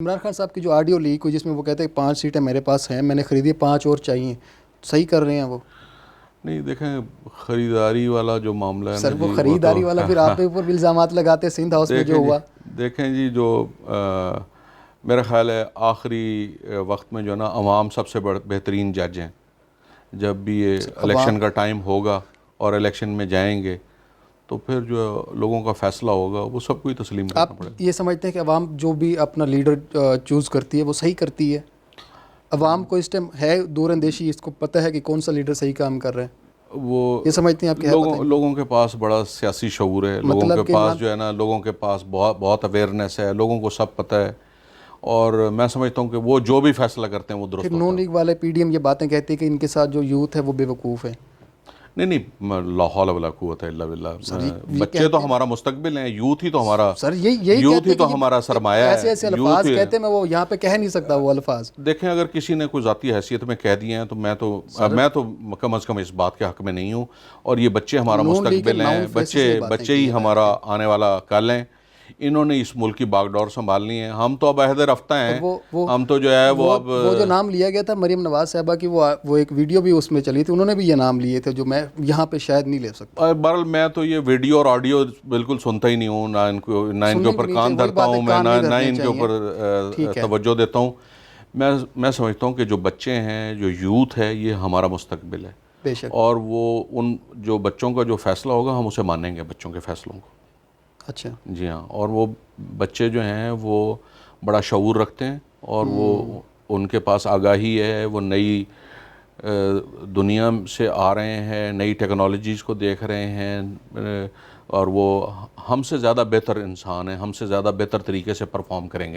इमरान खान साहब की जो ऑडियो लीक हुई जिसमें वो कहते हैं 5 सीटें मेरे पास हैं, मैंने खरीदी 5 और चाहिए, सही कर रहे हैं वो? नहीं देखें, ख़रीदारी वाला जो मामला है ना सर वो जी, वो तो खरीदारी वाला फिर आप पे ऊपर भी इल्ज़ामात लगाते हैं, सिंध हाउस में जो देखें जी, हुआ। देखें जी जो मेरा ख़्याल है आखिरी वक्त में जो है ना अवाम सबसे बेहतरीन जज हैं। जब भी ये इलेक्शन का टाइम होगा और इलेक्शन में जाएंगे तो फिर जो लोगों का फ़ैसला होगा वो सबको ही तस्लीम करना आप पड़ेगा। ये समझते हैं कि अवाम जो भी अपना लीडर चूज़ करती है वो सही करती है? अवाम को इस टाइम है दूरअंदेशी, इसको पता है कि कौन सा लीडर सही काम कर रहा है, वो ये समझते हैं? आपके है पता है? लोगों के पास बड़ा सियासी शऊर है, लोगों के मतलब कि पास इमरान जो है ना, लोगों के पास बहुत अवेयरनेस है, लोगों को सब पता है। और मैं समझता हूँ कि वो जो भी फैसला करते हैं वो फिर दुरुस्त नून होता है। लीग वाले पीडीएम ये बातें कहती है कि इनके साथ जो यूथ है वो बेवकूफ़ है। नहीं नहीं, ला हौला वला कुव्वत इल्ला बिल्लाह। सर ये बच्चे तो कहते हैं, हमारा मुस्तकबिल हैं, यूथ ही तो हमारा, सर यही यूथ कहते ही हैं तो कि हमारा ये सरमाया ऐसे है, ऐसे यूथ अल्फाज ही है। कहते हैं, मैं वो यहाँ पे कह नहीं सकता वो अल्फाज। देखें, अगर किसी ने कोई ज़ाती हैसियत में कह दिए हैं तो सर मैं तो कम अज़ कम इस बात के हक़ में नहीं हूँ। और ये बच्चे हमारा नून लीग के मुस्तकबिल नाउन हैं, फेसिस ने बातें बच्चे की ही है बैठ हमारा के। आने वाला कल हैं। इन्होंने इस मुल्क की बागडोर संभालनी है। हम तो अब अहद रफ्ता और हैं, हम तो जो है वो वो जो अब नाम लिया गया था मरीम नवाज साहबा की, वो एक वीडियो भी उसमें चली थी, उन्होंने भी ये नाम लिए थे जो मैं यहाँ पे शायद नहीं ले सकता। और बहरहाल मैं तो ये वीडियो और ऑडियो बिल्कुल सुनता ही नहीं हूँ, ना इनके सुननी भी ऊपर नहीं कान चाहिए, वही धरता बात है, हूँ मैं, कान नहीं ना धरने इनके चाहिए। ऊपर ठीक है। तवज्जो देता हूँ। मैं समझता हूँ कि जो बच्चे हैं, जो यूथ है, ये हमारा मुस्तकबिल है। बेशक। और वो उन जो बच्चों का जो फ़ैसला होगा हम उसे मानेंगे, बच्चों के फ़ैसलों को। अच्छा। जी हाँ। और वो बच्चे जो हैं वो बड़ा शऊर रखते हैं और वो उनके पास आगाही है, वो नई दुनिया से आ रहे हैं, नई टेक्नोलॉजीज़ को देख रहे हैं। और वो हमसे ज़्यादा बेहतर इंसान हैं, हमसे ज़्यादा बेहतर तरीके से परफॉर्म करेंगे।